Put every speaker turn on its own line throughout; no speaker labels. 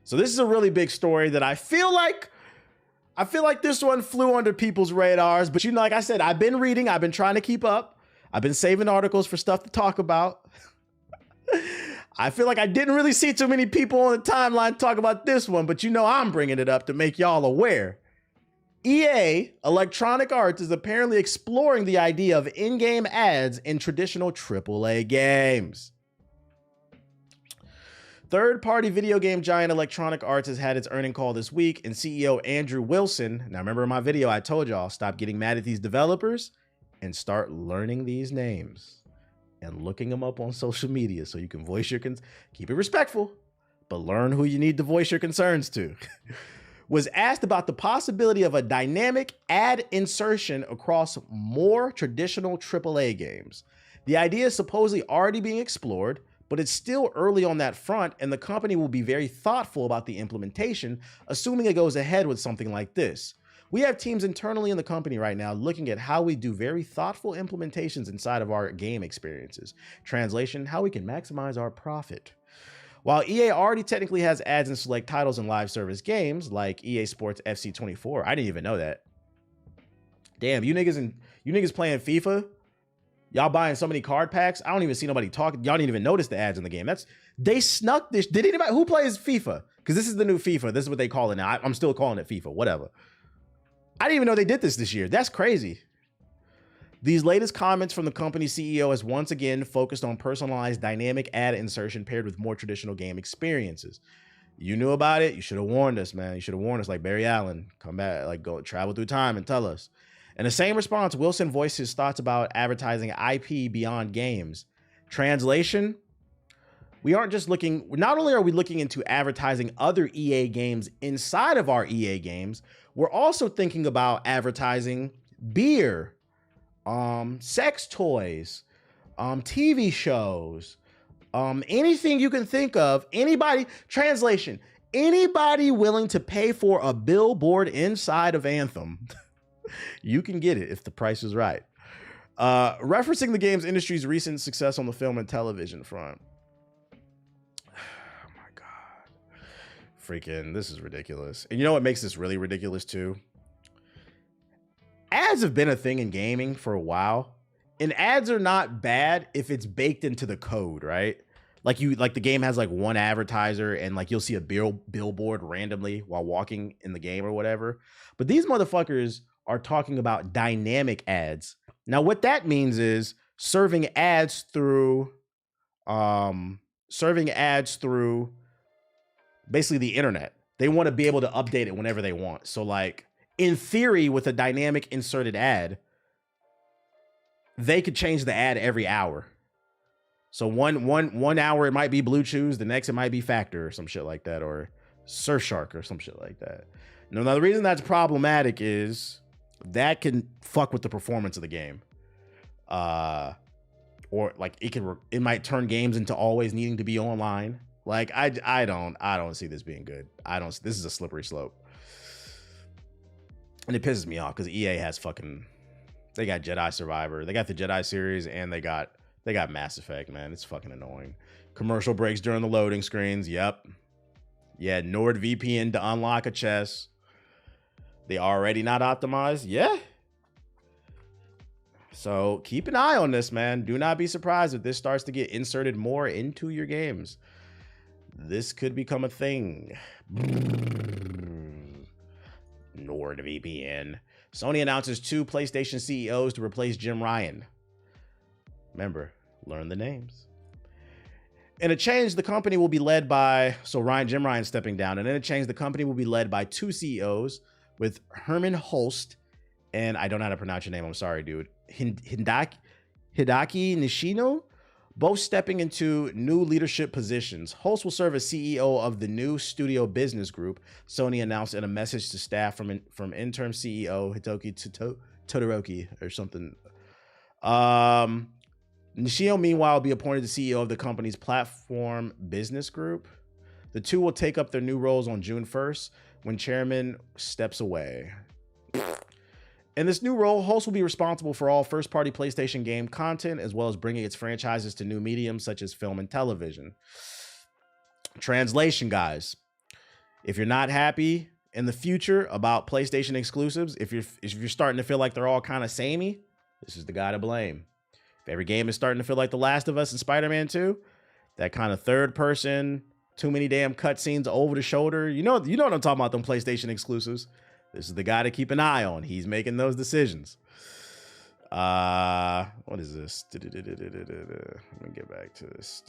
So this is a really big story that I feel like this one flew under people's radars. But like I said, I've been reading, I've been trying to keep up. I've been saving articles for stuff to talk about. I feel like I didn't really see too many people on the timeline talk about this one, but I'm bringing it up to make y'all aware. EA, Electronic Arts, is apparently exploring the idea of in-game ads in traditional AAA games. Third-party video game giant Electronic Arts has had its earnings call this week, and CEO Andrew Wilson, now remember in my video I told y'all, stop getting mad at these developers and start learning these names and looking them up on social media so you can voice your keep it respectful, but learn who you need to voice your concerns to. Was asked about the possibility of a dynamic ad insertion across more traditional AAA games. The idea is supposedly already being explored, but it's still early on that front, and the company will be very thoughtful about the implementation, assuming it goes ahead with something like this. We have teams internally in the company right now looking at how we do very thoughtful implementations inside of our game experiences. Translation, how we can maximize our profit. While EA already technically has ads in select titles and live service games like EA Sports FC 24, I didn't even know that. Damn, you niggas playing FIFA? Y'all buying so many card packs? I don't even see nobody talking. Y'all didn't even notice the ads in the game. They snuck this. Did anybody who plays FIFA? Because this is the new FIFA. This is what they call it now. I'm still calling it FIFA. Whatever. I didn't even know they did this year. That's crazy. These latest comments from the company CEO has once again focused on personalized dynamic ad insertion paired with more traditional game experiences. You knew about it. You should have warned us, man. You should have warned us like Barry Allen. Come back, like go travel through time and tell us. In the same response, Wilson voiced his thoughts about advertising IP beyond games. Translation, not only are we looking into advertising other EA games inside of our EA games, we're also thinking about advertising beer, sex toys, TV shows, anything you can think of. Translation, anybody willing to pay for a billboard inside of Anthem, you can get it if the price is right. Referencing the games industry's recent success on the film and television front. Oh my God. Freaking, this is ridiculous. And you know what makes this really ridiculous too? Ads have been a thing in gaming for a while, and ads are not bad if it's baked into the code, right? Like the game has like one advertiser and like you'll see a billboard randomly while walking in the game or whatever. But these motherfuckers are talking about dynamic ads. Now, what that means is serving ads through basically the internet. They want to be able to update it whenever they want. So like, in theory, with a dynamic inserted ad, they could change the ad every hour. So one hour it might be Blue Chews, the next it might be Factor or some shit like that, or Surfshark or some shit like that. Now the reason that's problematic is that can fuck with the performance of the game. Or like it might turn games into always needing to be online. Like I don't see this being good. This is a slippery slope. And it pisses me off because EA has they got Jedi Survivor, they got the Jedi series, and they got Mass Effect, man. It's fucking annoying. Commercial breaks during the loading screens. Yep. Yeah, NordVPN to unlock a chest. They already not optimized. Yeah. So keep an eye on this, man. Do not be surprised if this starts to get inserted more into your games. This could become a thing. NordVPN. Sony announces 2 PlayStation CEOs to replace Jim Ryan. Remember, learn the names. In a change, the company will be led by, Jim Ryan stepping down. And in a change, the company will be led by 2 CEOs with Herman Holst, and I don't know how to pronounce your name, I'm sorry, dude. Hidaki Nishino, both stepping into new leadership positions. Holst will serve as CEO of the new studio business group, Sony announced in a message to staff from interim CEO Hitoki Todoroki or something. Nishino, meanwhile, will be appointed the CEO of the company's platform business group. The two will take up their new roles on June 1st when chairman steps away. In this new role, Holst will be responsible for all first-party PlayStation game content, as well as bringing its franchises to new mediums such as film and television. Translation, guys. If you're not happy in the future about PlayStation exclusives, if you're starting to feel like they're all kind of samey, this is the guy to blame. If every game is starting to feel like The Last of Us and Spider-Man 2, that kind of third person, too many damn cutscenes over the shoulder, you know what I'm talking about, them PlayStation exclusives. This is the guy to keep an eye on. He's making those decisions. What is this? Let me get back to this.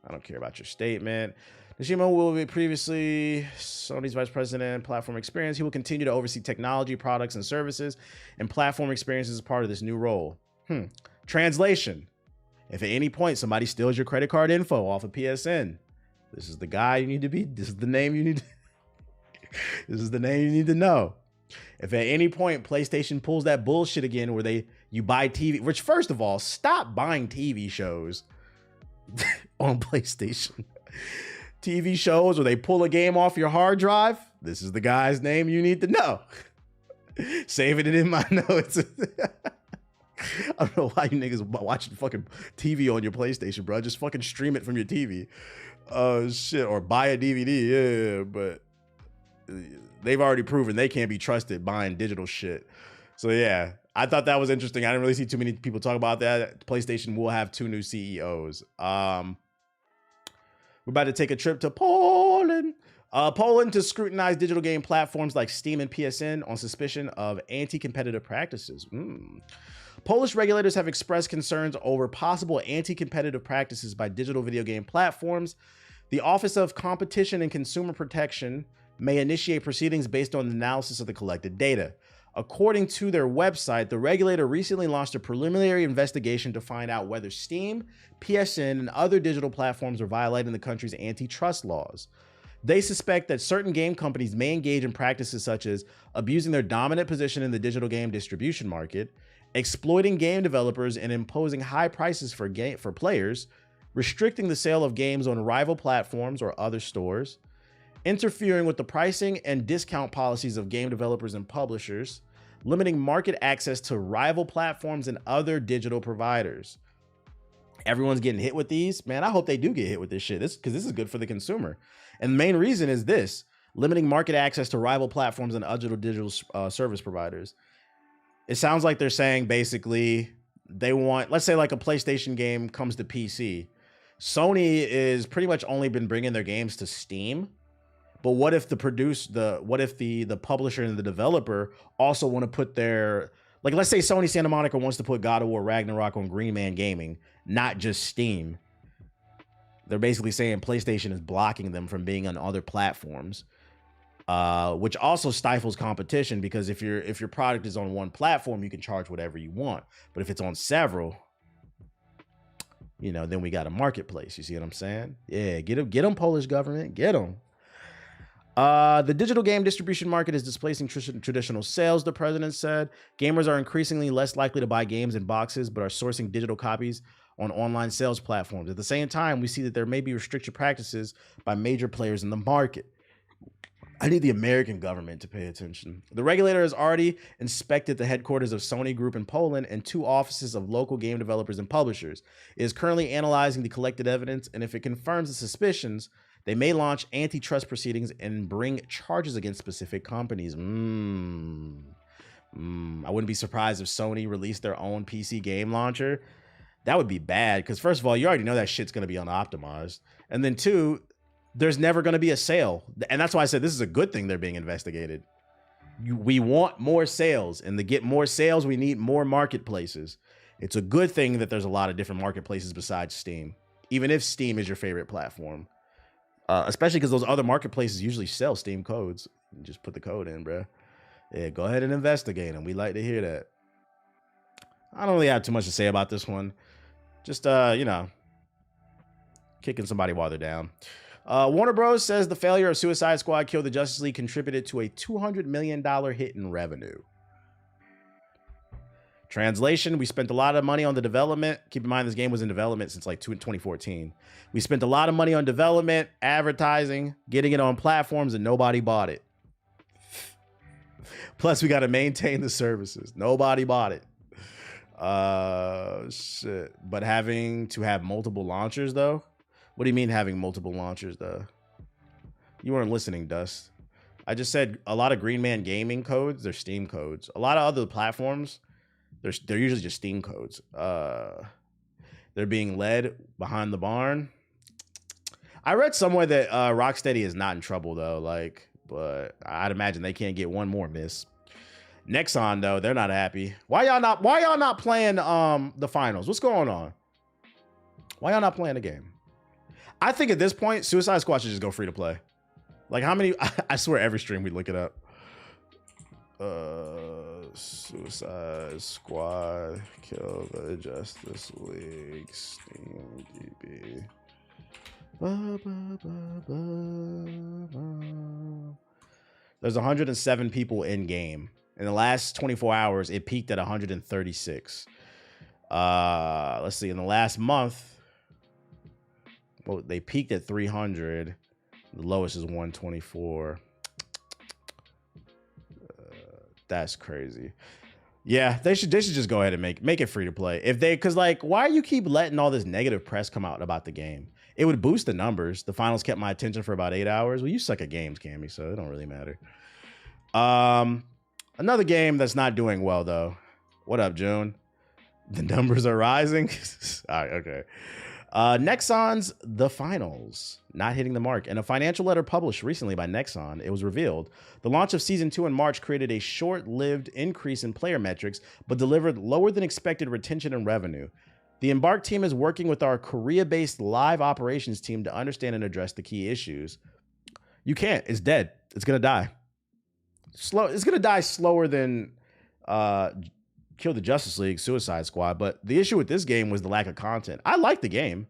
I don't care about your statement. Nishima will be previously Sony's vice president, platform experience. He will continue to oversee technology, products, and services, and platform experiences as part of this new role. Translation: if at any point somebody steals your credit card info off of PSN, this is the guy you need to be. This is the name you need. This is the name you need to know. If at any point PlayStation pulls that bullshit again where you buy TV, which first of all, stop buying TV shows on PlayStation. TV shows where they pull a game off your hard drive, this is the guy's name you need to know. Saving it in my notes. I don't know why you niggas watching fucking TV on your PlayStation, bro. Just fucking stream it from your TV. Oh, shit. Or buy a DVD. Yeah, but they've already proven they can't be trusted buying digital shit. So, yeah, I thought that was interesting. I didn't really see too many people talk about that. PlayStation will have 2 new CEOs. We're about to take a trip to Poland. Poland to scrutinize digital game platforms like Steam and PSN on suspicion of anti-competitive practices. Polish regulators have expressed concerns over possible anti-competitive practices by digital video game platforms. The Office of Competition and Consumer Protection may initiate proceedings based on the analysis of the collected data. According to their website, the regulator recently launched a preliminary investigation to find out whether Steam, PSN, and other digital platforms are violating the country's antitrust laws. They suspect that certain game companies may engage in practices such as abusing their dominant position in the digital game distribution market, exploiting game developers and imposing high prices for players, restricting the sale of games on rival platforms or other stores, interfering with the pricing and discount policies of game developers and publishers, limiting market access to rival platforms and other digital providers. Everyone's getting hit with these. Man, I hope they do get hit with this shit. Because this is good for the consumer. And the main reason is this: limiting market access to rival platforms and other digital service providers. It sounds like they're saying basically they want, let's say like a PlayStation game comes to PC. Sony is pretty much only been bringing their games to Steam. But what if the publisher and the developer also want to put their, like, let's say Sony Santa Monica wants to put God of War Ragnarok on Green Man Gaming, not just Steam. They're basically saying PlayStation is blocking them from being on other platforms, which also stifles competition, because if your product is on one platform, you can charge whatever you want. But if it's on several, then we got a marketplace. You see what I'm saying? Yeah, get them, Polish government, get them. The digital game distribution market is displacing traditional sales, the president said. Gamers are increasingly less likely to buy games in boxes, but are sourcing digital copies on online sales platforms. At the same time, we see that there may be restricted practices by major players in the market. I need the American government to pay attention. The regulator has already inspected the headquarters of Sony Group in Poland and 2 offices of local game developers and publishers. It is currently analyzing the collected evidence, and if it confirms the suspicions, they may launch antitrust proceedings and bring charges against specific companies. I wouldn't be surprised if Sony released their own PC game launcher. That would be bad, because first of all, you already know that shit's going to be unoptimized. And then 2, there's never going to be a sale. And that's why I said this is a good thing they're being investigated. We want more sales, and to get more sales, we need more marketplaces. It's a good thing that there's a lot of different marketplaces besides Steam, even if Steam is your favorite platform. Especially because those other marketplaces usually sell Steam codes. You just put the code in, bro. Yeah, go ahead and investigate them. We like to hear that. I don't really have too much to say about this one. Just, kicking somebody while they're down. Warner Bros. Says the failure of Suicide Squad Kill the Justice League contributed to a $200 million hit in revenue. Translation: we spent a lot of money on the development. Keep in mind, this game was in development since like 2014. We spent a lot of money on development, advertising, getting it on platforms, and nobody bought it. Plus, we got to maintain the services. Nobody bought it. Shit. But having to have multiple launchers, though? What do you mean having multiple launchers, though? You weren't listening, Dust. I just said a lot of Green Man Gaming codes, they're Steam codes. A lot of other platforms, they're usually just Steam codes. They're being led behind the barn. I read somewhere that Rocksteady is not in trouble though, like, but I'd imagine they can't get one more miss. Nexon though, they're not happy. Why y'all not playing the finals? What's going on? Why y'all not playing the game? I think at this point, Suicide Squad should just go free to play. Like how many? I swear every stream we look it up. Suicide Squad, Kill the Justice League, Steam DB. There's 107 people in game. In the last 24 hours, it peaked at 136. Let's see. In the last month, well, they peaked at 300. The lowest is 124. That's crazy. Yeah, they should just go ahead and make it free to play. If they, cause like, why you keep letting all this negative press come out about the game? It would boost the numbers. The finals kept my attention for about 8 hours. Well, you suck at games, Cammy, so it don't really matter. Another game that's not doing well though. What up, June? The numbers are rising. All right, okay. Nexon's The Finals not hitting the mark. In a financial letter published recently by Nexon, it was revealed the launch of Season 2 in March created a short-lived increase in player metrics, but delivered lower than expected retention and revenue. The Embark team is working with our Korea-based live operations team to understand and address the key issues. You can't. It's dead. It's going to die. It's going to die slower than Kill the Justice League, Suicide Squad. But the issue with this game was the lack of content. I liked the game,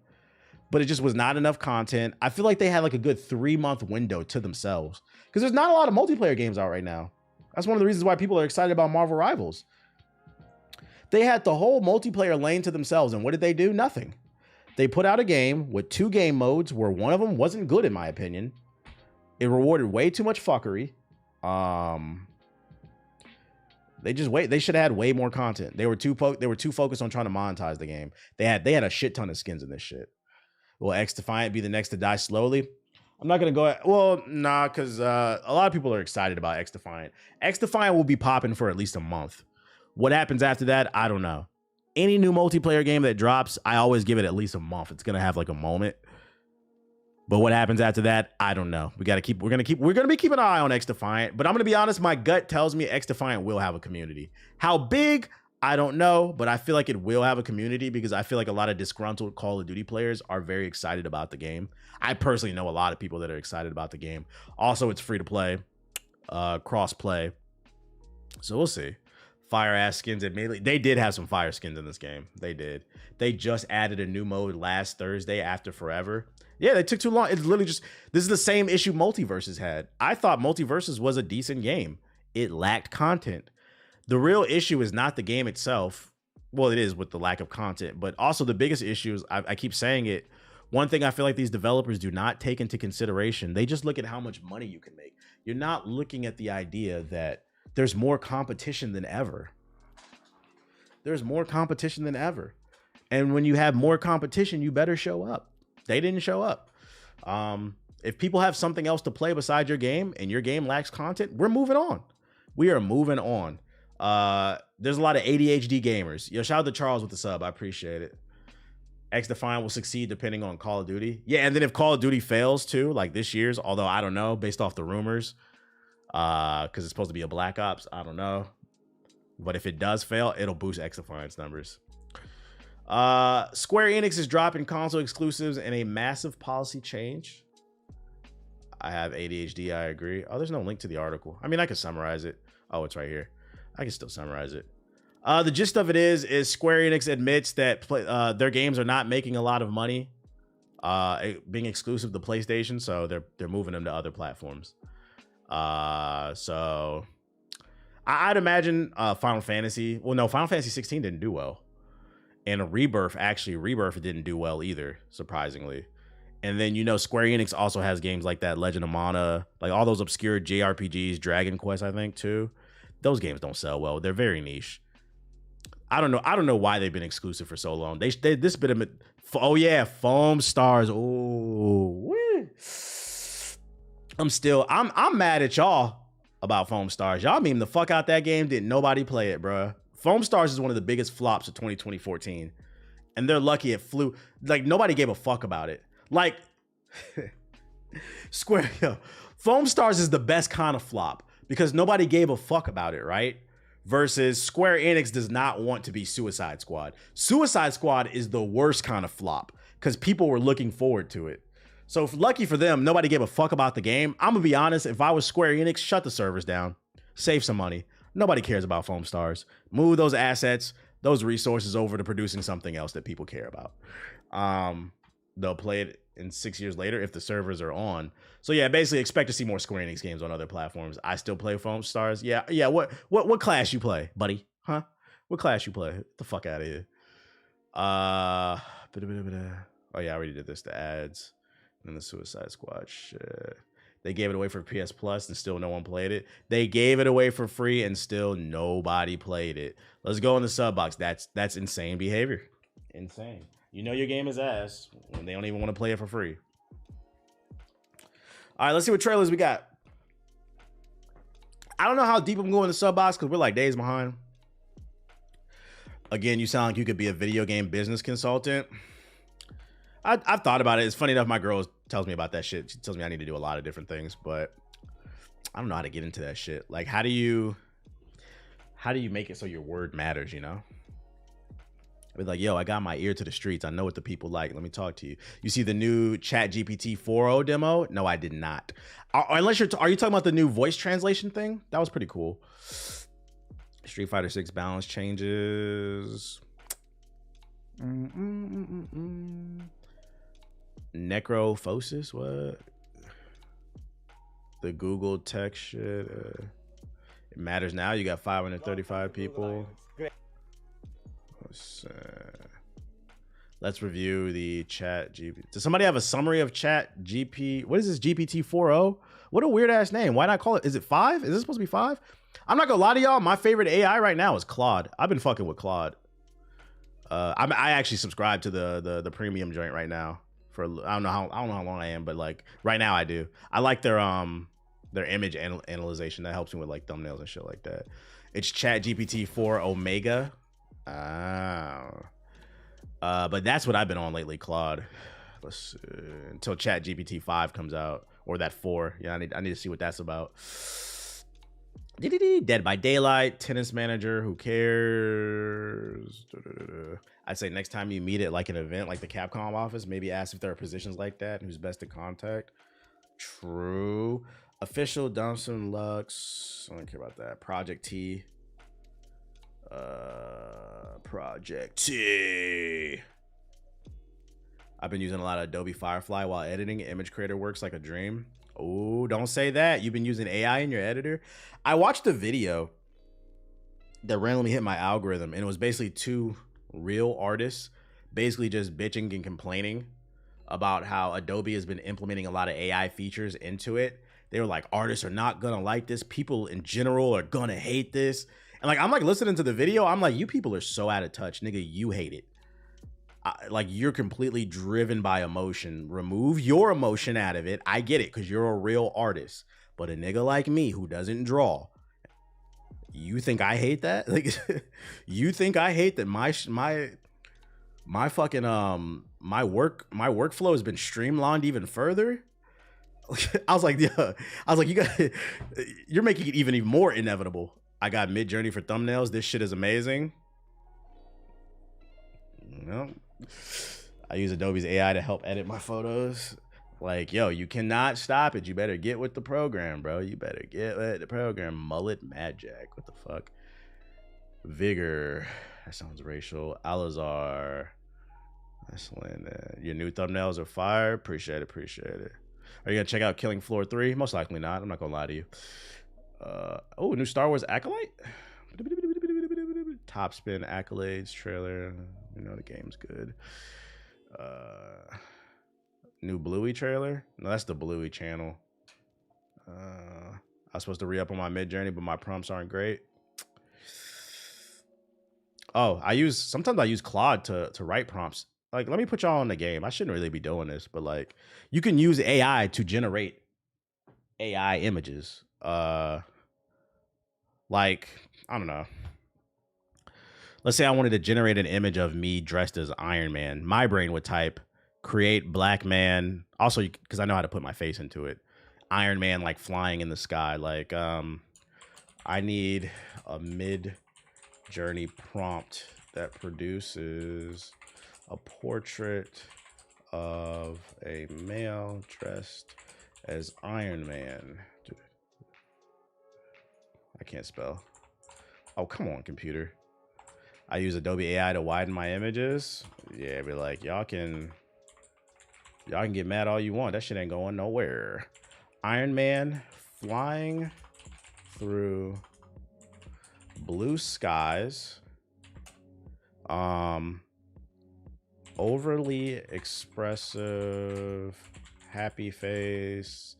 but it just was not enough content. I feel like they had like a good 3-month window to themselves because there's not a lot of multiplayer games out right now. That's one of the reasons why people are excited about Marvel Rivals. They had the whole multiplayer lane to themselves. And what did they do? Nothing. They put out a game with 2 game modes where one of them wasn't good, in my opinion. It rewarded way too much fuckery. They should have had way more content. They were too focused on trying to monetize the game. They had a shit ton of skins in this shit. Will X Defiant be the next to die slowly? I'm not gonna go. Well, nah, because a lot of people are excited about X Defiant. X Defiant will be popping for at least a month. What happens after that, I don't know. Any new multiplayer game that drops, I always give it at least a month. It's gonna have like a moment. But what happens after that, I don't know. We're gonna be keeping an eye on X Defiant. But I'm gonna be honest, my gut tells me X Defiant will have a community. How big, I don't know, but I feel like it will have a community because I feel like a lot of disgruntled Call of Duty players are very excited about the game. I personally know a lot of people that are excited about the game. Also, it's free to play, cross play. So we'll see. Fire ass skins immediately. They did have some fire skins in this game. They did. They just added a new mode last Thursday after forever. Yeah, they took too long. It's literally just, this is the same issue Multiverses had. I thought Multiverses was a decent game. It lacked content. The real issue is not the game itself. Well, it is with the lack of content, but also the biggest issue is, I keep saying it, one thing I feel like these developers do not take into consideration, they just look at how much money you can make. You're not looking at the idea that there's more competition than ever. There's more competition than ever. And when you have more competition, you better show up. They didn't show up. If people have something else to play besides your game and your game lacks content, we're moving on. We are moving on. There's a lot of ADHD gamers. Yo, shout out to Charles with the sub. I appreciate it. X Defiant will succeed depending on Call of Duty. Yeah, and then if Call of Duty fails too, like this year's, although I don't know, based off the rumors, because it's supposed to be a Black Ops, I don't know. But if it does fail, it'll boost X Defiant's numbers. Square Enix is dropping console exclusives in a massive policy change. I have ADHD, I agree. Oh, there's no link to the article. I mean, I could summarize it. Oh, it's right here. I can still summarize it. The gist of it is Square Enix admits that their games are not making a lot of money being exclusive to PlayStation, so they're moving them to other platforms. So I'd imagine Final Fantasy. Well, no, Final Fantasy 16 didn't do well. And Rebirth didn't do well either, surprisingly. And then, you know, Square Enix also has games like that, Legend of Mana, like all those obscure JRPGs, Dragon Quest, I think, too. Those games don't sell well. They're very niche. I don't know why they've been exclusive for so long. This bit of it. Oh yeah, Foam Stars. Oh, I'm mad at y'all about Foam Stars. Y'all meme the fuck out that game. Didn't nobody play it, bro. Foam Stars is one of the biggest flops of 2014. And they're lucky it flew. Like, nobody gave a fuck about it. Like, Square, yo, Foam Stars is the best kind of flop because nobody gave a fuck about it, right? Versus Square Enix does not want to be Suicide Squad. Suicide Squad is the worst kind of flop because people were looking forward to it. So lucky for them, nobody gave a fuck about the game. I'm gonna be honest, if I was Square Enix, shut the servers down. Save some money. Nobody cares about Foam Stars. Move those assets, those resources over to producing something else that people care about. They'll play it in 6 years later if the servers are on. So yeah, basically expect to see more Square Enix games on other platforms. I still play Foam Stars. Yeah. What class you play, buddy? Huh? What class you play? Get the fuck out of here. Oh yeah, I already did this. The ads and the Suicide Squad shit. They gave it away for PS Plus and still no one played it. They gave it away for free and still nobody played it. Let's go in the sub box. That's insane behavior. Insane. You know your game is ass when they don't even want to play it for free. All right, let's see what trailers we got. I don't know how deep I'm going in the sub box because we're like days behind. Again, you sound like you could be a video game business consultant. I've thought about it. It's funny enough, my girl tells me about that shit. She tells me I need to do a lot of different things, but I don't know how to get into that shit. Like, how do you make it so your word matters, you know? I'd be like, yo, I got my ear to the streets. I know what the people like. Let me talk to you. You see the new ChatGPT 4.0 demo? No, I did not. Unless are you talking about the new voice translation thing? That was pretty cool. Street Fighter 6 balance changes. Necrophosis, what? The Google tech shit. It matters now. You got 535 people. Let's review the Chat GPT. Does somebody have a summary of Chat GP? What is this GPT 4.0? What a weird ass name. Why not call it? Is it 5? Is this supposed to be 5? I'm not gonna lie to y'all. My favorite AI right now is Claude. I've been fucking with Claude. I actually subscribe to the premium joint right now. For I don't know how long I am, but like right now I do. I like their image analyzation that helps me with like thumbnails and shit like that. It's Chat GPT 4 Omega. But that's what I've been on lately, Claude. Let's see, until Chat GPT 5 comes out, or that 4. Yeah, I need to see what that's about. Dead by Daylight, Tennis Manager, who cares? I'd say next time you meet at like an event like the Capcom office, maybe ask if there are positions like that and who's best to contact. True. Official Dumpson Lux. I don't care about that. Project T. Project T. I've been using a lot of Adobe Firefly while editing. Image Creator works like a dream. Oh, don't say that. You've been using AI in your editor. I watched a video that randomly hit my algorithm, and it was basically two real artists basically just bitching and complaining about how Adobe has been implementing a lot of AI features into it. They were like, artists are not gonna like this. People in general are gonna hate this. And like, I'm like listening to the video. I'm like, you people are so out of touch, nigga. You hate it. Like, you're completely driven by emotion. Remove your emotion out of it. I get it, because you're a real artist. But a nigga like me who doesn't draw, you think I hate that? Like, you think I hate that my fucking my workflow has been streamlined even further? I was like, yeah. I was like, you're making it even more inevitable. I got Midjourney for thumbnails. This shit is amazing. No. I use Adobe's AI to help edit my photos. Like, yo, you cannot stop it. You better get with the program, bro. You better get with the program. Mullet Magic. What the fuck? Vigor. That sounds racial. Alazar. That's your new thumbnails are fire. Appreciate it. Are you gonna check out Killing Floor 3? Most likely not. I'm not gonna lie to you. Oh, new Star Wars Acolyte? Top Spin Accolades trailer. You know the game's good. New Bluey trailer? No, that's the Bluey channel. I was supposed to re-up on my Midjourney, but my prompts aren't great. Oh, sometimes I use Claude to write prompts. Like, let me put y'all on the game. I shouldn't really be doing this, but like, you can use AI to generate AI images. Like, I don't know. Let's say I wanted to generate an image of me dressed as Iron Man. My brain would type create black man. Also, because I know how to put my face into it. Iron Man like flying in the sky. Like, I need a mid journey prompt that produces a portrait of a male dressed as Iron Man. Dude, I can't spell. Oh, come on, computer. I use Adobe AI to widen my images. Yeah, be like, y'all can get mad all you want. That shit ain't going nowhere. Iron Man flying through blue skies. Overly expressive, happy face.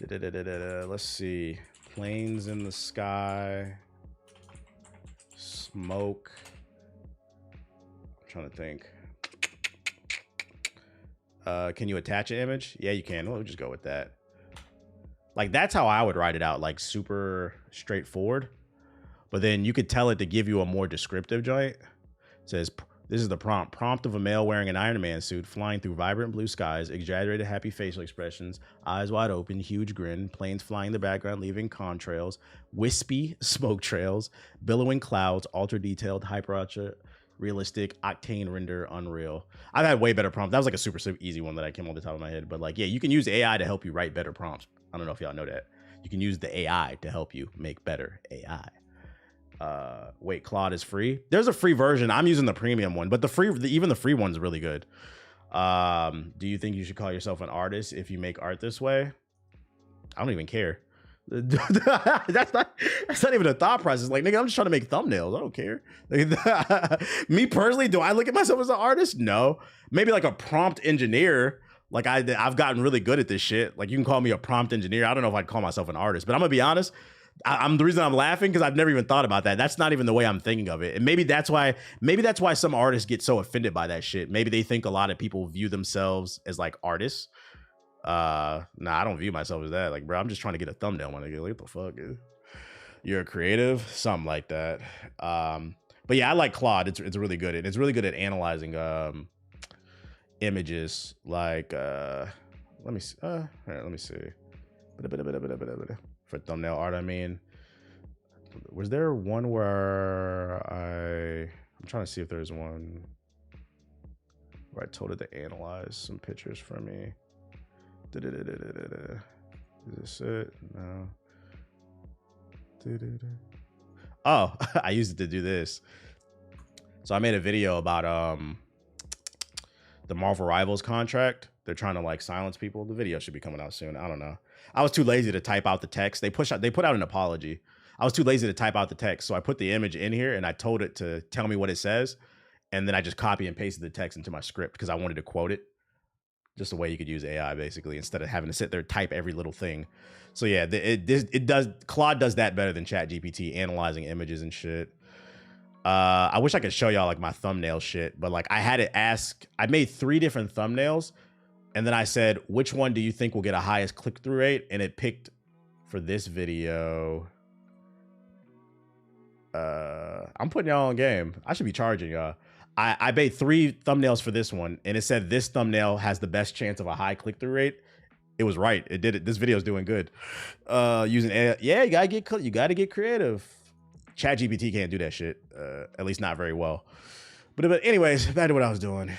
Let's see. Planes in the sky. Smoke. I'm trying to think. Can you attach an image? Yeah, you can. We'll just go with that. Like, that's how I would write it out, like super straightforward. But then you could tell it to give you a more descriptive joint. It says, this is the prompt. Prompt of a male wearing an Iron Man suit, flying through vibrant blue skies, exaggerated happy facial expressions, eyes wide open, huge grin, planes flying in the background, leaving contrails, wispy smoke trails, billowing clouds, ultra detailed, hyper realistic, octane render, unreal. I've had way better prompts. That was like a super easy one that I came on the top of my head. But like, yeah, you can use AI to help you write better prompts. I don't know if y'all know that. You can use the AI to help you make better AI. Wait, Claude is free. There's a free version. I'm using the premium one, but even the free one's really good. Do you think you should call yourself an artist if you make art this way? I don't even care. that's not even a thought process. Like, nigga, I'm just trying to make thumbnails. I don't care. Me personally, do I look at myself as an artist? No. Maybe like a prompt engineer. Like, I've gotten really good at this shit. Like, you can call me a prompt engineer. I don't know if I'd call myself an artist, but I'm gonna be honest. I'm the reason I'm laughing because I've never even thought about that. That's not even the way I'm thinking of it. And maybe that's why some artists get so offended by that shit. Maybe they think a lot of people view themselves as like artists. Nah, I don't view myself as that. Like, bro, I'm just trying to get a thumbnail when I get like, what the fuck, dude? You're a creative, something like that. But yeah, I like Claude. It's really good. It's really good at analyzing images. Like, let me see. Here, let me see. For thumbnail art, I mean, was there one where I'm trying to see if there's one where I told it to analyze some pictures for me. Is this it? No. Oh, I used it to do this. So I made a video about the Marvel Rivals contract. They're trying to like silence people. The video should be coming out soon. I don't know. I was too lazy to type out the text. They put out an apology. I was too lazy to type out the text. So I put the image in here and I told it to tell me what it says. And then I just copy and pasted the text into my script because I wanted to quote it. Just a way you could use AI basically instead of having to sit there and type every little thing. So yeah, Claude does that better than ChatGPT, analyzing images and shit. I wish I could show y'all like my thumbnail shit, but like I made 3 different thumbnails. And then I said, which one do you think will get a highest click-through rate? And it picked for this video. I'm putting y'all on game. I should be charging y'all. I made 3 thumbnails for this one, and it said this thumbnail has the best chance of a high click-through rate. It was right. It did it. This video is doing good. Using AI. Yeah, you gotta get creative. ChatGPT can't do that shit. At least not very well. But anyways, back to what I was doing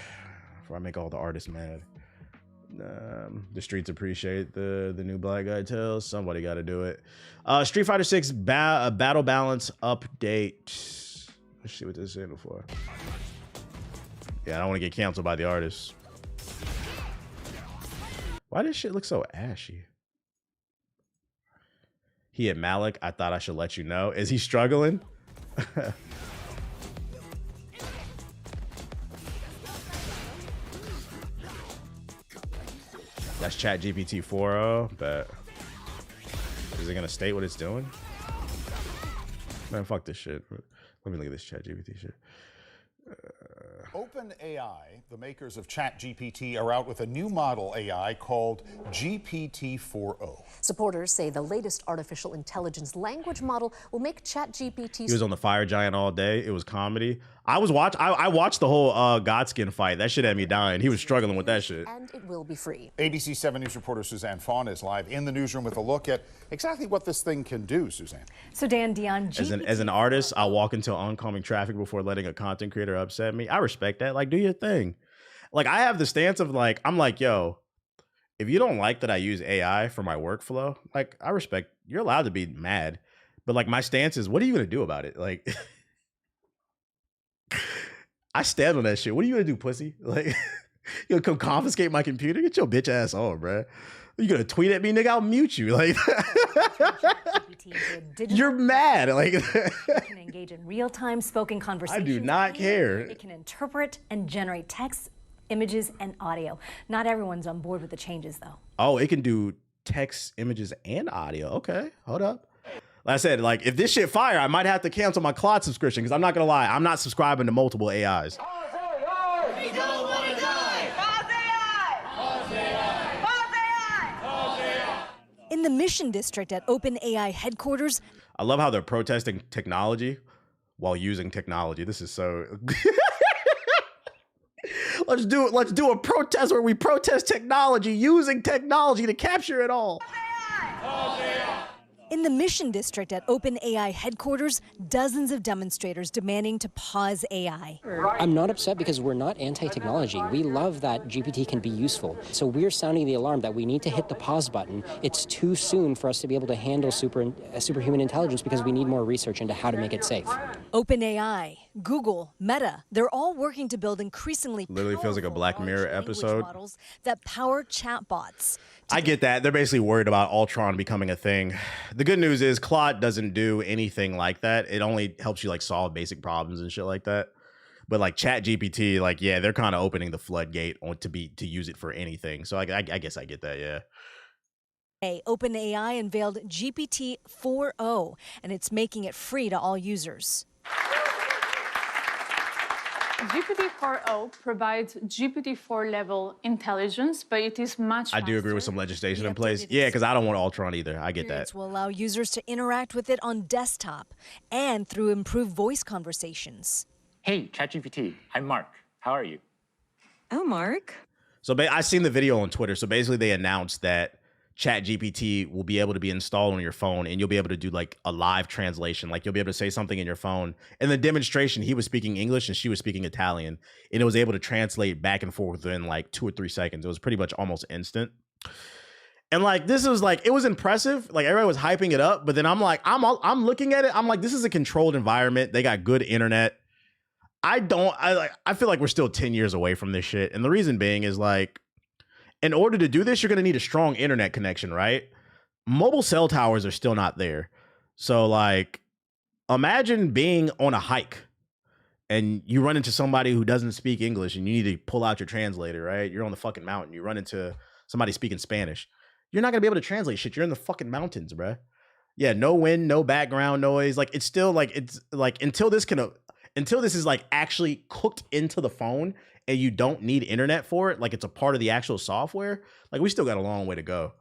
before I make all the artists mad. The streets appreciate the new Black Guy Tales. Somebody got to do it. Street Fighter 6 battle balance update. Let's see what this is saying before. Yeah, I don't want to get canceled by the artists. Why does shit look so ashy? He at Malik. I thought I should let you know. Is he struggling? That's ChatGPT 4.0, but is it gonna state what it's doing? Man, fuck this shit. Let me look at this ChatGPT shit.
OpenAI, the makers of ChatGPT, are out with a new model AI called GPT-4o.
Supporters say the latest artificial intelligence language model will make ChatGPT.
He was on the Fire Giant all day. It was comedy. I watched the whole Godskin fight. That shit had me dying. He was struggling with that shit.
And it will be free.
ABC 7 News reporter Suzanne Fawn is live in the newsroom with a look at exactly what this thing can do, Suzanne.
So Dan Dion,
As an artist, I'll walk into oncoming traffic before letting a content creator upset me. I respect that. Like, do your thing. Like, I have the stance of like, I'm like, yo, if you don't like that I use AI for my workflow, like, I respect, you're allowed to be mad. But like, my stance is, what are you going to do about it? Like, I stand on that shit. What are you going to do, pussy? Like, you going to come confiscate my computer? Get your bitch ass on, bruh. You going to tweet at me, nigga? I'll mute you. Like, you're mad. Like,
it can engage in real-time spoken conversations.
I do not care.
It can interpret and generate text, images, and audio. Not everyone's on board with the changes, though.
Oh, it can do text, images, and audio. Okay, hold up. Like I said, like, if this shit fire, I might have to cancel my Claude subscription, because I'm not gonna lie, I'm not subscribing to multiple AIs.
We don't want to die! Pause AI! Pause AI! Pause AI! Pause AI!
In the Mission District at OpenAI headquarters,
I love how they're protesting technology while using technology. This is so... Let's do a protest where we protest technology using technology to capture it all.
Pause AI!
in the Mission District at OpenAI headquarters, dozens of demonstrators demanding to pause AI.
I'm not upset because we're not anti-technology. We love that GPT can be useful. So we're sounding the alarm that we need to hit the pause button. It's too soon for us to be able to handle superhuman intelligence because we need more research into how to make it safe.
OpenAI, Google, Meta, they're all working to build increasingly
Literally feels like a Black Mirror episode.
Models that power chatbots.
I get that. They're basically worried about Ultron becoming a thing. The good news is Claude doesn't do anything like that. It only helps you like solve basic problems and shit like that. But like ChatGPT, like, yeah, they're kind of opening the floodgate to use it for anything. So I guess I get that, yeah.
OpenAI unveiled GPT-4o, and it's making it free to all users.
GPT-4o provides GPT-4 level intelligence, but it is much
I do agree with some legislation in place. Yeah, because I don't want Ultron either. I get that.
It will allow users to interact with it on desktop and through improved voice conversations.
Hey, ChatGPT, I'm Mark. How are you?
Oh, Mark.
So I seen the video on Twitter. So basically they announced that ChatGPT will be able to be installed on your phone and you'll be able to do like a live translation. Like you'll be able to say something in your phone. In the demonstration, he was speaking English and she was speaking Italian, and it was able to translate back and forth within like 2 or 3 seconds. It was pretty much almost instant. And like, this was like, it was impressive. Like everybody was hyping it up, but then I'm like, I'm looking at it. I'm like, this is a controlled environment. They got good internet. I feel like we're still 10 years away from this shit. And the reason being is like, in order to do this, you're going to need a strong internet connection, right? Mobile cell towers are still not there. So like, imagine being on a hike and you run into somebody who doesn't speak English and you need to pull out your translator, right? You're on the fucking mountain. You run into somebody speaking Spanish. You're not going to be able to translate shit. You're in the fucking mountains, bruh. Yeah, no wind, no background noise. Like, it's still like, it's like, until this is like actually cooked into the phone and you don't need internet for it, like it's a part of the actual software, like we still got a long way to go.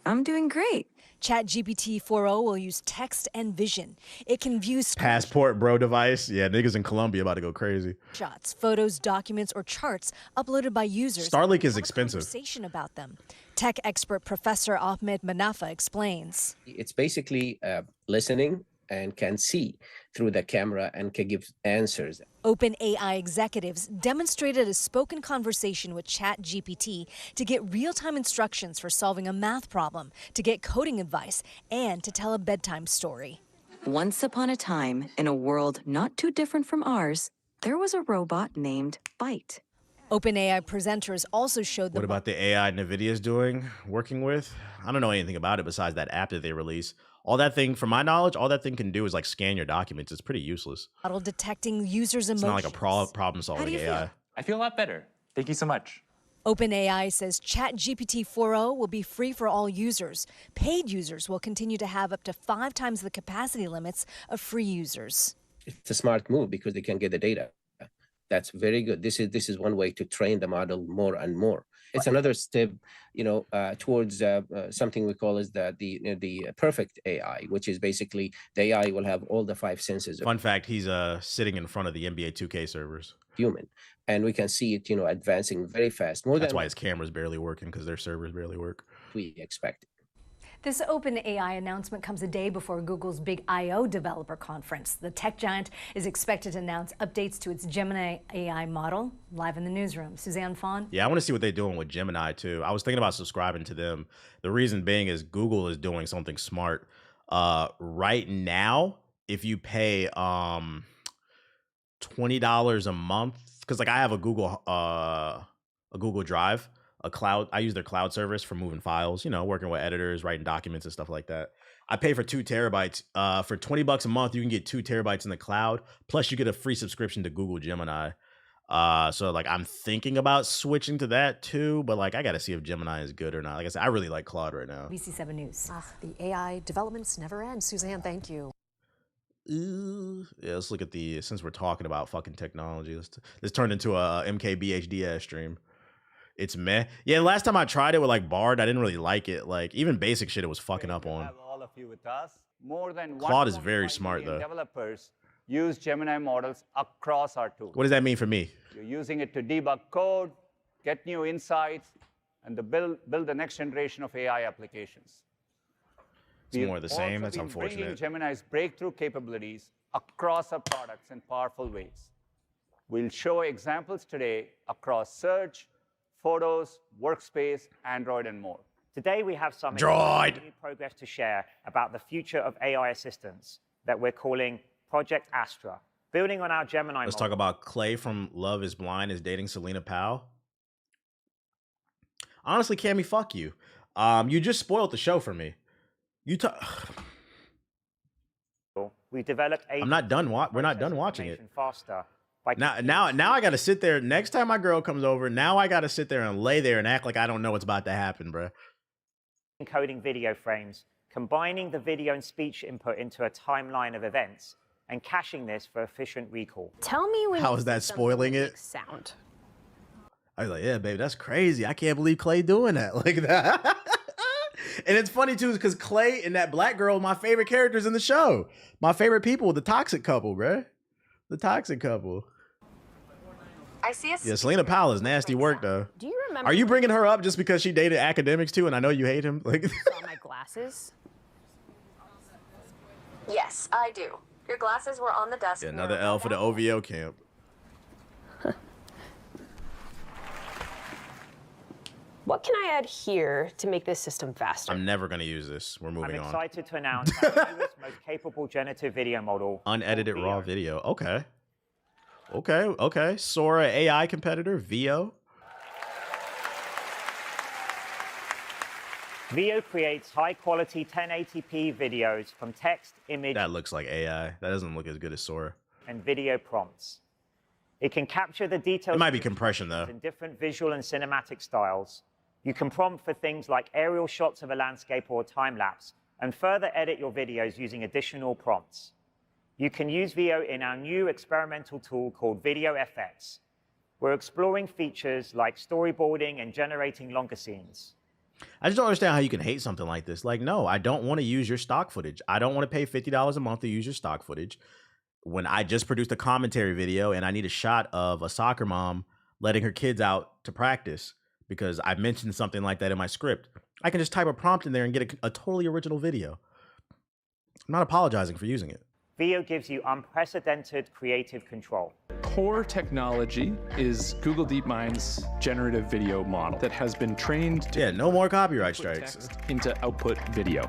I'm doing great.
ChatGPT-4o will use text and vision. It can view
passport bro device. Yeah, niggas in Colombia about to go crazy.
Shots, photos, documents, or charts uploaded by users.
Starlink is expensive.
Conversation about them. Tech expert Professor Ahmed Manafa explains.
It's basically listening and can see through the camera and can give answers.
OpenAI executives demonstrated a spoken conversation with ChatGPT to get real-time instructions for solving a math problem, to get coding advice, and to tell a bedtime story.
Once upon a time, in a world not too different from ours, there was a robot named Byte.
OpenAI presenters also showed
what about the AI NVIDIA's working with? I don't know anything about it besides that app that they release. All that thing, from my knowledge, all that thing can do is like scan your documents. It's pretty useless.
Model detecting users' emotions.
It's not like a problem-solving AI.
I feel a lot better. Thank you so much.
OpenAI says ChatGPT-4o will be free for all users. Paid users will continue to have up to 5 times the capacity limits of free users.
It's a smart move because they can get the data. That's very good. This is one way to train the model more and more. It's another step, towards something we call as the perfect AI, which is basically the AI will have all the 5 senses.
Fun fact: he's sitting in front of the NBA 2K servers.
Human, and we can see it, advancing very fast.
That's why his camera's barely working, because their servers barely work.
We expect.
This OpenAI announcement comes a day before Google's big I/O developer conference. The tech giant is expected to announce updates to its Gemini AI model. Live in the newsroom, Suzanne Fawn.
Yeah, I want to see what they're doing with Gemini too. I was thinking about subscribing to them. The reason being is Google is doing something smart. Right now, if you pay $20 a month, because like I have a Google Drive. A cloud, I use their cloud service for moving files, working with editors, writing documents and stuff like that. I pay for 2 terabytes. For $20 a month, you can get 2 terabytes in the cloud. Plus you get a free subscription to Google Gemini. So like I'm thinking about switching to that too, but like I got to see if Gemini is good or not. Like I said, I really like Claude right now.
VC7 News.
The AI developments never end. Suzanne, thank you.
Yeah, let's look at since we're talking about fucking technology, let's turn into a MKBHD ass stream. It's meh. Yeah, last time I tried it with like Bard, I didn't really like it. Like even basic shit, it was fucking up on.
All of you with us. More than
Claude is very smart though.
Developers use Gemini models across our tools.
What does that mean for me?
You're using it to debug code, get new insights, and to build the next generation of AI applications.
It's more of the same. That's
bringing
unfortunate.
Gemini's breakthrough capabilities across our products in powerful ways. We'll show examples today across search, photos, workspace, Android, and more.
Today we have some
Droid.
new progress to share about the future of AI assistants that we're calling Project Astra. Building on our Gemini
Let's
model.
talk about Clay from Love is Blind is dating Selena Powell. Honestly, Cammy, fuck you. You just spoiled the show for me.
We developed
I'm not done. We're not done watching it.
Faster.
Now I got to sit there. Next time my girl comes over, now I got to sit there and lay there and act like I don't know what's about to happen, bro.
Encoding video frames, combining the video and speech input into a timeline of events, and caching this for efficient recall.
Tell me when.
How is that spoiling it?
Sound.
I was like, yeah, baby, that's crazy. I can't believe Clay doing that like that. And it's funny too, because Clay and that black girl are my favorite characters in the show. My favorite people, the toxic couple, bro. The toxic couple.
I see a
Yeah, Selena Powell is nasty work though.
Do you remember?
Are you bringing her up just because she dated academics too? And I know you hate him. Like,
saw my glasses?
Yes, I do. Your glasses were on the desk.
yeah, another L for the OVO camp.
What can I add here to make this system faster?
I'm never gonna use this. We're moving
I'm
on.
excited to announce our newest, most capable generative video model.
Unedited raw video. Okay. Sora AI competitor, VO.
Veo creates high-quality 1080p videos from text, image,
That looks like AI. That doesn't look as good as Sora.
and video prompts. It can capture the details
It might be compression though.
in different visual and cinematic styles. You can prompt for things like aerial shots of a landscape or a time-lapse, and further edit your videos using additional prompts. You can use Veo in our new experimental tool called Video FX. We're exploring features like storyboarding and generating longer scenes.
I just don't understand how you can hate something like this. Like, no, I don't want to use your stock footage. I don't want to pay $50 a month to use your stock footage. When I just produced a commentary video and I need a shot of a soccer mom letting her kids out to practice because I mentioned something like that in my script, I can just type a prompt in there and get a totally original video. I'm not apologizing for using it.
Veo gives you unprecedented creative control.
Core technology is Google DeepMind's generative video model that has been trained to
no more copyright strikes
into output video.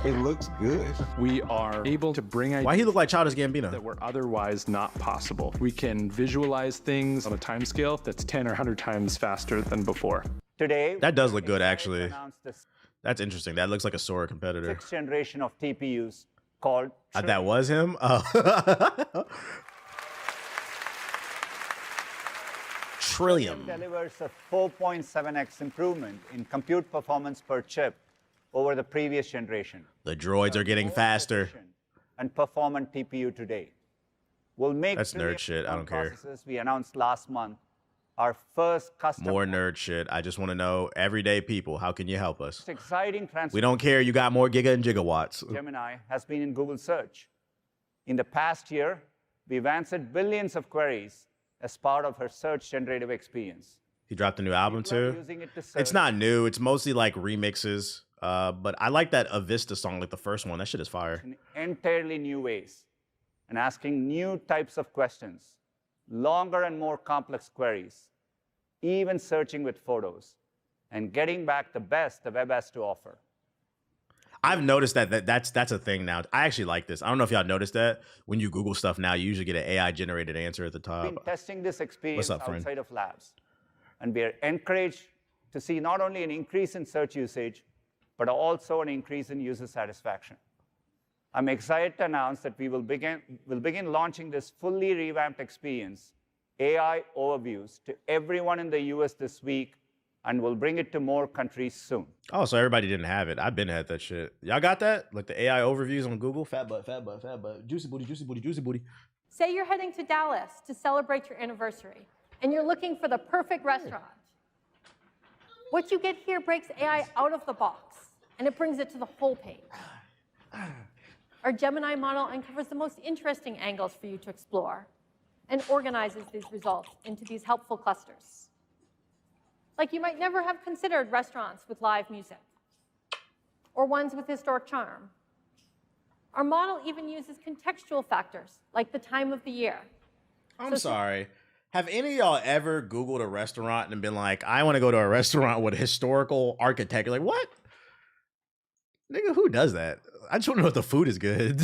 It looks good.
We are able to bring ideas
Why he look like Childish Gambino?
that were otherwise not possible. We can visualize things on a timescale that's 10 or 100 times faster than before.
Today,
That does look good, actually.
announced the
That's interesting. That looks like a Sora competitor.
sixth generation of TPUs called
That was him? Oh. Trillium.
delivers a 4.7x improvement in compute performance per chip over the previous generation.
The droids are getting faster.
and performant TPU today. We'll make
That's nerd shit. I don't care.
processors we announced last month our first custom.
More nerd shit. I just want to know, everyday people, how can you help us?
Exciting transformation.
We don't care. You got more giga and gigawatts.
Gemini has been in Google Search. In the past year, we've answered billions of queries as part of her search generative experience.
He dropped a new album too. It's not new. It's mostly like remixes. But I like that Avista song, like the first one. That shit is fire.
In entirely new ways and asking new types of questions, longer and more complex queries, even searching with photos, and getting back the best the web has to offer.
I've noticed that's a thing now. I actually like this. I don't know if y'all noticed that. When you Google stuff now, you usually get an AI-generated answer at the top.
We've been testing this experience
What's up, friend?
outside of labs, and we are encouraged to see not only an increase in search usage, but also an increase in user satisfaction. I'm excited to announce that we'll begin launching this fully revamped experience, AI Overviews, to everyone in the US this week, and we'll bring it to more countries soon.
Oh, so everybody didn't have it. I've been had that shit. Y'all got that? Like the AI overviews on Google? Fat butt, fat butt, fat butt. Juicy booty, juicy booty, juicy booty.
Say you're heading to Dallas to celebrate your anniversary, and you're looking for the perfect restaurant. What you get here breaks AI out of the box, and it brings it to the whole page. Our Gemini model uncovers the most interesting angles for you to explore and organizes these results into these helpful clusters. Like you might never have considered restaurants with live music or ones with historic charm. Our model even uses contextual factors like the time of the year.
I'm sorry. Have any of y'all ever Googled a restaurant and been like, I want to go to a restaurant with historical architecture? Like, what? Nigga, who does that? I just want to know if the food is good.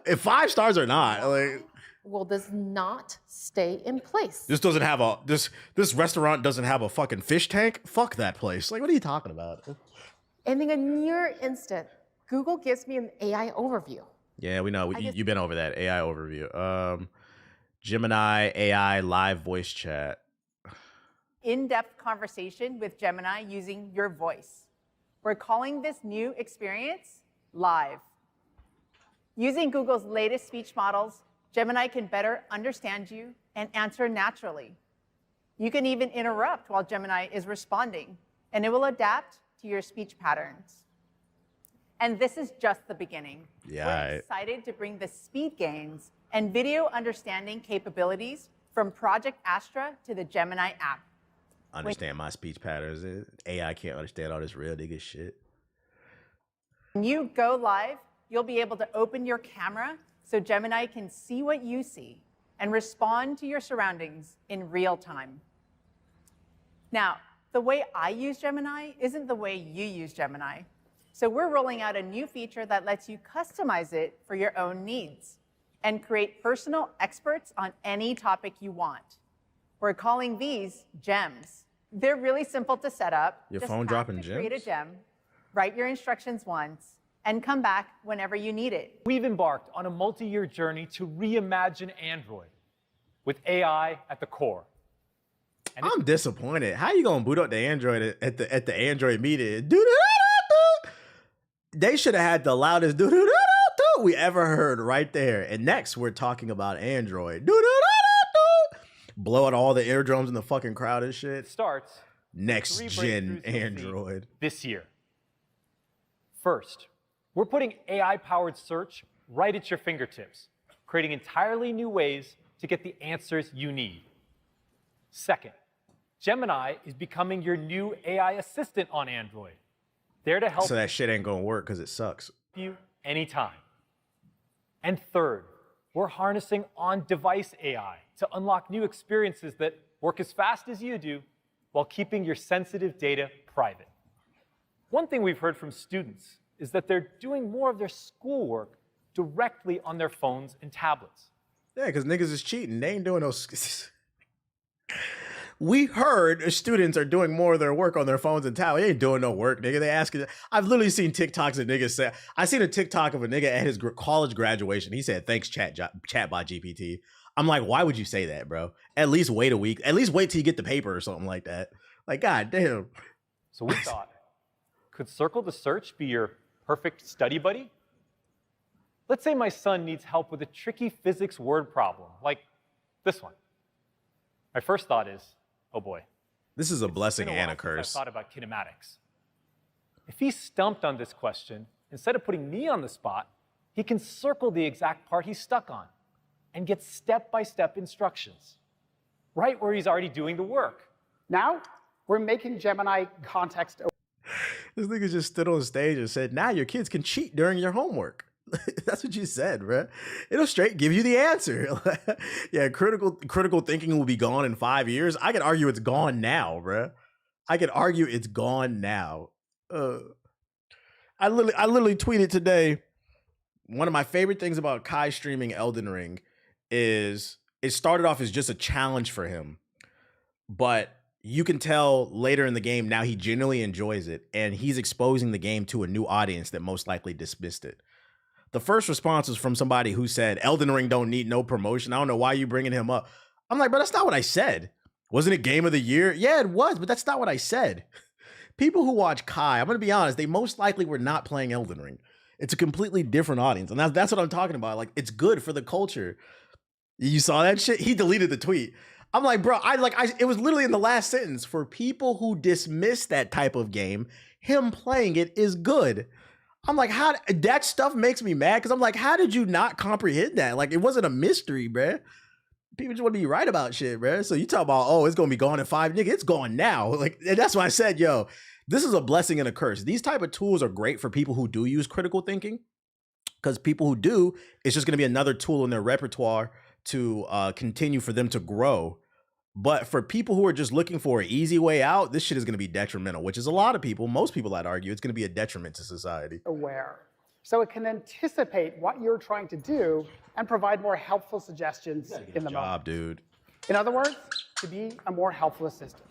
If 5 stars or not. Like,
Well, does not stay in place.
this doesn't have a this restaurant doesn't have a fucking fish tank. Fuck that place. Like, what are you talking about?
And in a near instant, Google gives me an AI overview.
Yeah, we know. You've been over that AI overview. Gemini AI live voice chat.
In-depth conversation with Gemini using your voice. We're calling this new experience Live. Using Google's latest speech models, Gemini can better understand you and answer naturally. You can even interrupt while Gemini is responding, and it will adapt to your speech patterns. And this is just the beginning.
Yeah,
We're excited to bring the speed gains and video understanding capabilities from Project Astra to the Gemini app.
Understand my speech patterns. AI can't understand all this real nigga shit.
When you go live, you'll be able to open your camera so Gemini can see what you see and respond to your surroundings in real time. Now, the way I use Gemini isn't the way you use Gemini. So we're rolling out a new feature that lets you customize it for your own needs and create personal experts on any topic you want. We're calling these gems. They're really simple to set up.
Your
Just
phone
tap
dropping
to create a
gems?
gem, write your instructions once, and come back whenever you need it.
We've embarked on a multi-year journey to reimagine Android with AI at the core.
I'm disappointed. How you gonna boot up the Android at the Android meeting? They should have had the loudest we ever heard right there. And next, we're talking about Android. Blow out all the eardrums in the fucking crowd and shit.
Starts
next
three
gen
breakthroughs you'll see
Android
this year. First, we're putting AI-powered search right at your fingertips, creating entirely new ways to get the answers you need. Second, Gemini is becoming your new AI assistant on Android, there to help
So that shit ain't gonna work because it sucks.
you anytime. And third, we're harnessing on-device AI to unlock new experiences that work as fast as you do while keeping your sensitive data private. One thing we've heard from students is that they're doing more of their schoolwork directly on their phones and tablets.
Yeah, because niggas is cheating. They ain't doing no. We heard students are doing more of their work on their phones and tablets. They ain't doing no work, nigga. They asking. I've literally seen TikToks of niggas say. I seen a TikTok of a nigga at his college graduation. He said, "Thanks, chatbot GPT." I'm like, why would you say that, bro? At least wait a week. At least wait till you get the paper or something like that. Like, god damn.
So we thought, could Circle the Search be your perfect study buddy? Let's say my son needs help with a tricky physics word problem, like this one. My first thought is, oh boy.
This is a blessing and a
I've
curse.
thought about kinematics. If he's stumped on this question, instead of putting me on the spot, he can circle the exact part he's stuck on and get step-by-step instructions, right where he's already doing the work.
Now, we're making Gemini context.
This nigga just stood on stage and said, now your kids can cheat during your homework. That's what you said, bro. It'll straight give you the answer. Yeah, critical thinking will be gone in 5 years. I could argue it's gone now, bro. I could argue it's gone now. I literally tweeted today, one of my favorite things about Kai streaming Elden Ring is it started off as just a challenge for him, but you can tell later in the game now he genuinely enjoys it, and he's exposing the game to a new audience that most likely dismissed it. The first response was from somebody who said, Elden Ring don't need no promotion. I don't know why you bringing him up. I'm like, bro, that's not what I said. Wasn't it Game of the Year? Yeah, it was, but that's not what I said. People who watch Kai, I'm going to be honest, they most likely were not playing Elden Ring. It's a completely different audience, and that's what I'm talking about. Like, it's good for the culture. You saw that shit? He deleted the tweet. I'm like, bro, it was literally in the last sentence. For people who dismiss that type of game, him playing it is good. I'm like, that stuff makes me mad, because I'm like, how did you not comprehend that? Like, it wasn't a mystery, bruh. People just want to be right about shit, bruh. So you talk about, oh, it's going to be gone in 5, nigga, it's gone now. Like, and that's why I said, yo, this is a blessing and a curse. These type of tools are great for people who do use critical thinking, because people who do, it's just going to be another tool in their repertoire to continue for them to grow. But for people who are just looking for an easy way out, this shit is going to be detrimental, which is a lot of people. Most people, I'd argue, it's going to be a detriment to society.
Aware. So it can anticipate what you're trying to do and provide more helpful suggestions in the moment.
Dude.
In other words, to be a more helpful assistant.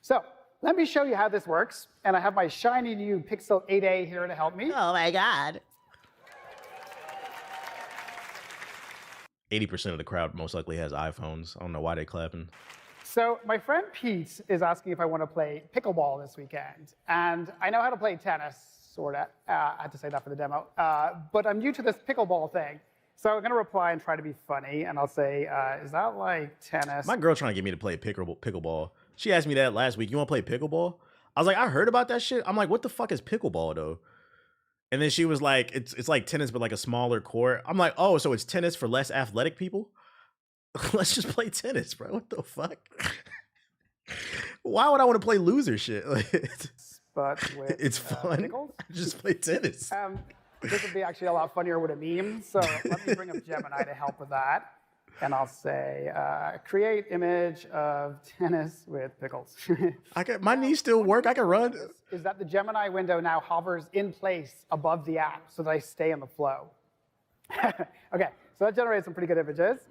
So let me show you how this works. And I have my shiny new Pixel 8a here to help me.
Oh my God. 80% of the crowd most likely has iPhones. I don't know why they clapping.
So my friend Pete is asking if I want to play pickleball this weekend. And I know how to play tennis, sort of. I had to say that for the demo. But I'm new to this pickleball thing. So I'm going to reply and try to be funny. And I'll say, is that like tennis?
My girl trying to get me to play pickleball. She asked me that last week. You want to play pickleball? I was like, I heard about that shit. I'm like, what the fuck is pickleball, though? And then she was like, it's like tennis, but like a smaller court. I'm like, oh, so it's tennis for less athletic people? Let's just play tennis, bro. What the fuck? Why would I want to play loser shit?
But with,
it's fun. Just play tennis.
This would be actually a lot funnier with a meme. So let me bring up Gemini to help with that. And I'll say, create image of tennis with pickles.
My knees still work. I can run.
Is that the Gemini window now hovers in place above the app so that I stay in the flow. Okay, so that generates some pretty good images.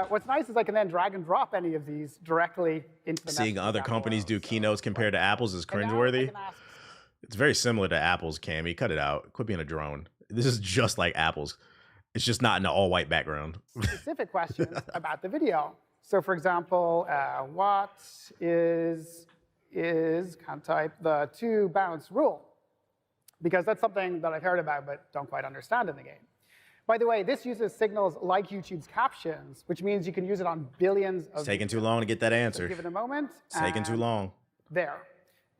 What's nice is I can then drag and drop any of these directly into the
Seeing other companies do keynotes compared to Apple's is cringeworthy. It's very similar to Apple's, Cammy. Cut it out. Quit being a drone. This is just like Apple's. It's just not in an all-white background.
Specific questions about the video. So for example, what is can't type the 2 bounce rule? Because that's something that I've heard about but don't quite understand in the game. By the way, this uses signals like YouTube's captions, which means you can use it on billions of
It's taking too long to get that answer.
So give it a moment.
It's taking too long.
There.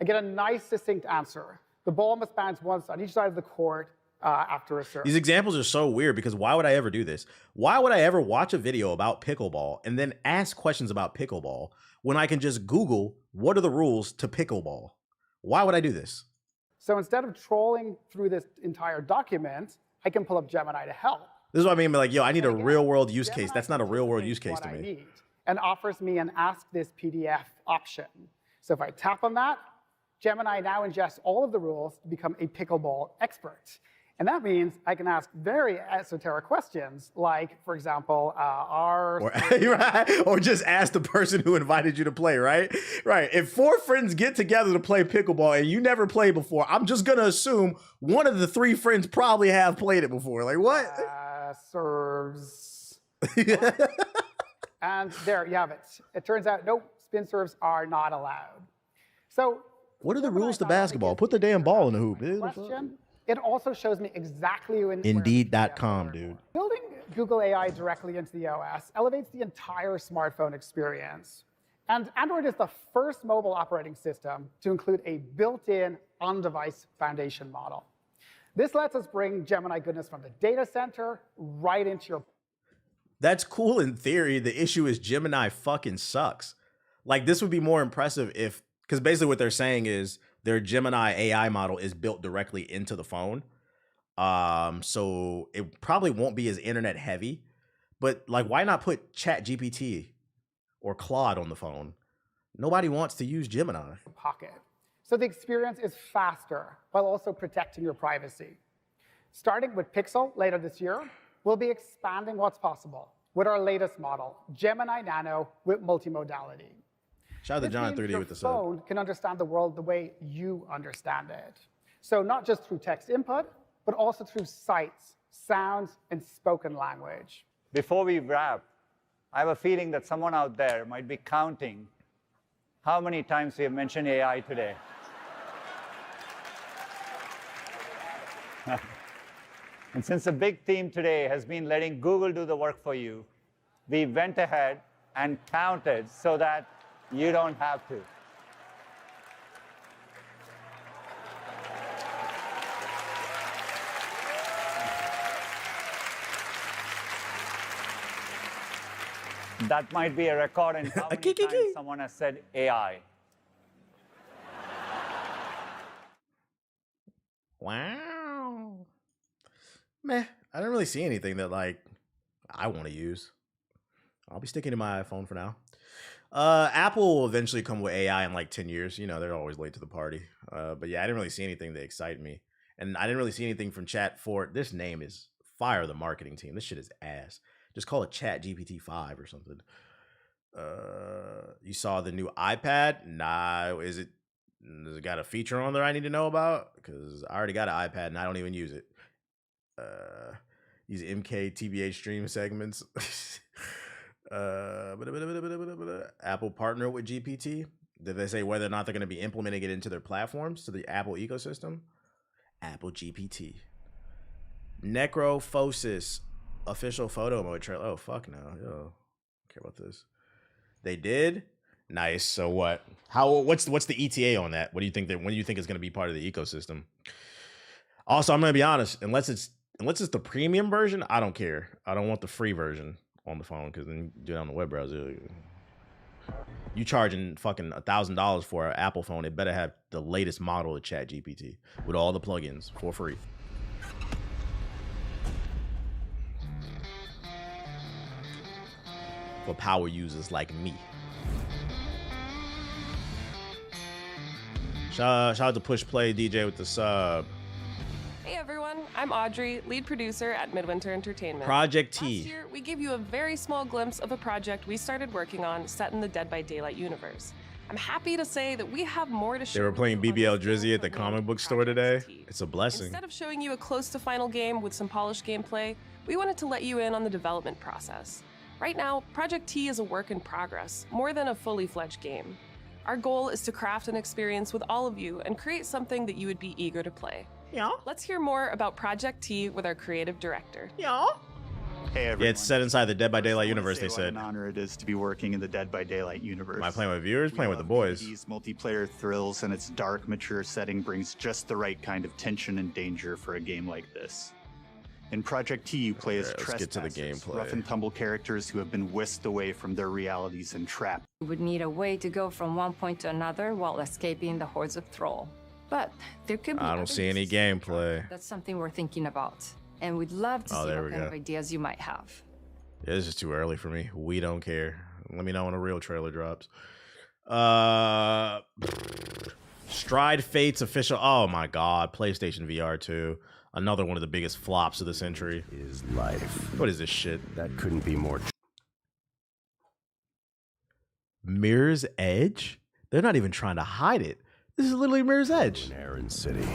I get a nice, succinct answer. The ball must bounce once on each side of the court after a serve.
These examples are so weird because why would I ever do this? Why would I ever watch a video about pickleball and then ask questions about pickleball when I can just Google what are the rules to pickleball? Why would I do this?
So instead of trolling through this entire document, I can pull up Gemini to help.
This is what I mean by like, yo, I need a real world use case. That's not a real world use case to me.
And offers me an Ask This PDF option. So if I tap on that, Gemini now ingests all of the rules to become a pickleball expert. And that means I can ask very esoteric questions, like, for example,
or just ask the person who invited you to play, right? Right. If 4 friends get together to play pickleball and you never played before, I'm just going to assume one of the 3 friends probably have played it before. Like, what?
Serves. And there you have it. It turns out, nope, spin serves are not allowed. So
what are the rules to basketball? Put the damn ball in the hoop.
Question it also shows me exactly when
Indeed.com, dude.
Building Google AI directly into the OS elevates the entire smartphone experience. And Android is the first mobile operating system to include a built-in on-device foundation model. This lets us bring Gemini goodness from the data center right into your...
That's cool in theory. The issue is Gemini fucking sucks. Like, this would be more impressive if, because basically what they're saying is their Gemini AI model is built directly into the phone. So it probably won't be as internet heavy, but like, why not put ChatGPT or Claude on the phone? Nobody wants to use Gemini.
Pocket. So the experience is faster while also protecting your privacy. Starting with Pixel later this year, we'll be expanding what's possible with our latest model, Gemini Nano with multimodality.
Shout out to John 3D with the sub.
Your phone can understand the world the way you understand it. So not just through text input, but also through sights, sounds, and spoken language.
Before we wrap, I have a feeling that someone out there might be counting how many times we have mentioned AI today. And since the big theme today has been letting Google do the work for you, we went ahead and counted so that you don't have to. That might be a record in how many times someone has said AI.
Wow. Meh, I don't really see anything that like I want to use. I'll be sticking to my iPhone for now. Apple will eventually come with AI in like 10 years. You know, they're always late to the party. But yeah, I didn't really see anything that excited me. And I didn't really see anything from Chat 4. This name is fire the marketing team. This shit is ass. Just call it Chat GPT 5 or something. You saw the new iPad? Nah, does it got a feature on there I need to know about? Because I already got an iPad and I don't even use it. These MKTBH stream segments. Apple partner with GPT. Did they say whether or not they're going to be implementing it into their platforms, to the Apple ecosystem? Apple GPT. Necrophosis official photo mode trailer. Oh fuck no, yo, don't care about this. They did. Nice. So what? What's the ETA on that? What do you think when do you think it's going to be part of the ecosystem? Also, I'm going to be honest. Unless it's the premium version, I don't care. I don't want the free version on the phone because then you do it on the web browser. You charging fucking $1,000 for an Apple phone, it better have the latest model of ChatGPT with all the plugins for free. For power users like me. Shout out to Push Play DJ with the sub.
Hey everyone, I'm Audrey, lead producer at Midwinter Entertainment.
Project T.
Last year, we gave you a very small glimpse of a project we started working on set in the Dead by Daylight universe. I'm happy to say that we have more to show.
They were playing BBL Drizzy at the comic book store today. It's a blessing.
Instead of showing you a close to final game with some polished gameplay, we wanted to let you in on the development process. Right now, Project T is a work in progress, more than a fully fledged game. Our goal is to craft an experience with all of you and create something that you would be eager to play.
Yeah.
Let's hear more about Project T with our creative director.
Yeah.
Hey everyone.
Yeah, it's set inside the Dead by Daylight universe, they said.
What an honor it is to be working in the Dead by Daylight universe.
Am I playing with viewers? Playing with the boys.
These multiplayer thrills and its dark, mature setting brings just the right kind of tension and danger for a game like this. In Project T, you play as trespassers, rough and tumble characters who have been whisked away from their realities and trapped.
We would need a way to go from one point to another while escaping the hordes of Thrall. But there could be
I don't see any gameplay.
That's something we're thinking about. And we'd love to see what kind of ideas you might have.
Yeah, this is too early for me. We don't care. Let me know when a real trailer drops. Stride Fates official. Oh my god. PlayStation VR 2. Another one of the biggest flops of the century.
Is life.
What is this shit?
That couldn't be more.
Mirror's Edge? They're not even trying to hide it. This is literally Mirror's Edge.
Heron City.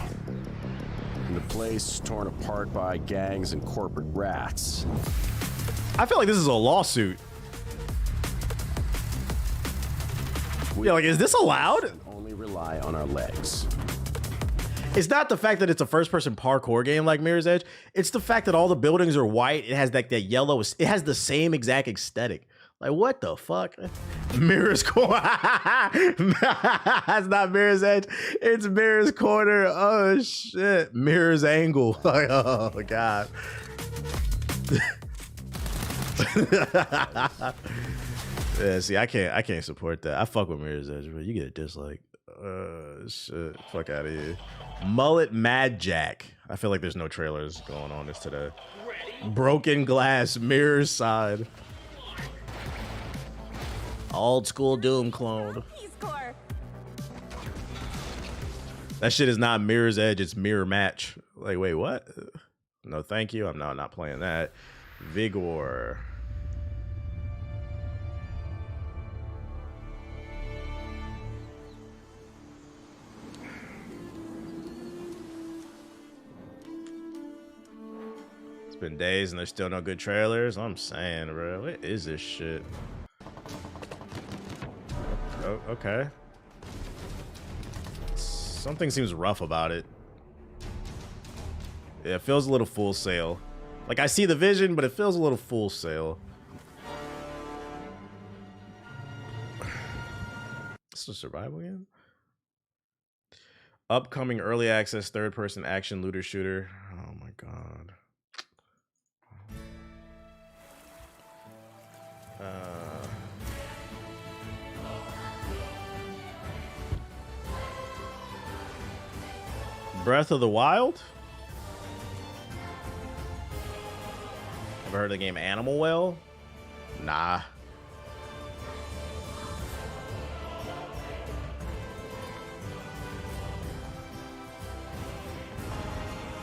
And the place torn apart by gangs and corporate rats.
I feel like this is a lawsuit. Yeah, like, is this allowed?
Only rely on our legs.
It's not the fact that it's a first-person parkour game like Mirror's Edge. It's the fact that all the buildings are white. It has like that yellow. It has the same exact aesthetic. Like, what the fuck? Mirror's Corner. That's not Mirror's Edge. It's Mirror's Corner. Oh, shit. Mirror's Angle. Like, oh, God. Yeah, see, I can't support that. I fuck with Mirror's Edge, bro. You get a dislike. Shit. Fuck out of here. Mullet Mad Jack. I feel like there's no trailers going on this today. Broken Glass Mirror's Side. Old school Doom clone. That shit is not Mirror's Edge, it's Mirror Match. Like, wait, what? No, thank you. I'm not playing that. Vigor. It's been days and there's still no good trailers. I'm saying, bro, what is this shit? Oh, okay. Something seems rough about it. Yeah, it feels a little Full Sail. Like, I see the vision, but it feels a little Full Sail. It's a survival game? Upcoming early access third-person action looter shooter. Oh my god. Breath of the Wild? Ever heard of the game Animal Well? Nah.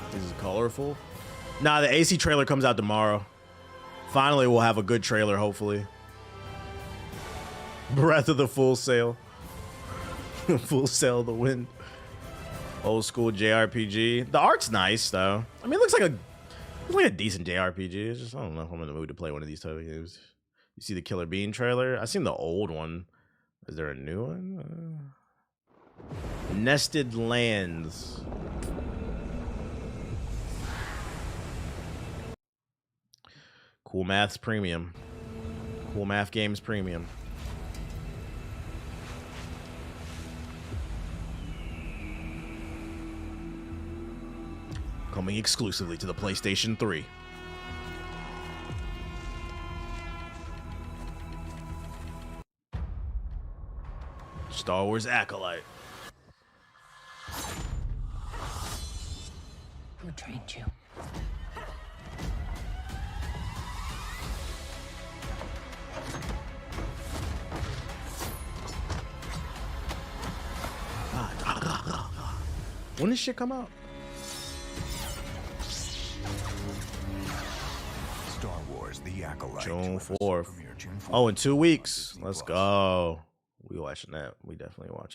This is colorful. Nah, the AC trailer comes out tomorrow. Finally, we'll have a good trailer, hopefully. Breath of the Full Sail. Full Sail of the Wind. Old school JRPG. The art's nice, though. I mean, it looks like a decent JRPG. It's just, I don't know if I'm in the mood to play one of these type of games. You see the Killer Bean trailer? I've seen the old one. Is there a new one? Nested Lands. Cool Maths Premium. Cool Math Games Premium. Coming exclusively to the PlayStation 3. Star Wars Acolyte.
Who trained you?
When does shit come out?
Star Wars The Acolyte.
June 4th. Oh, in 2 weeks. Let's go. We watching that. We definitely watching.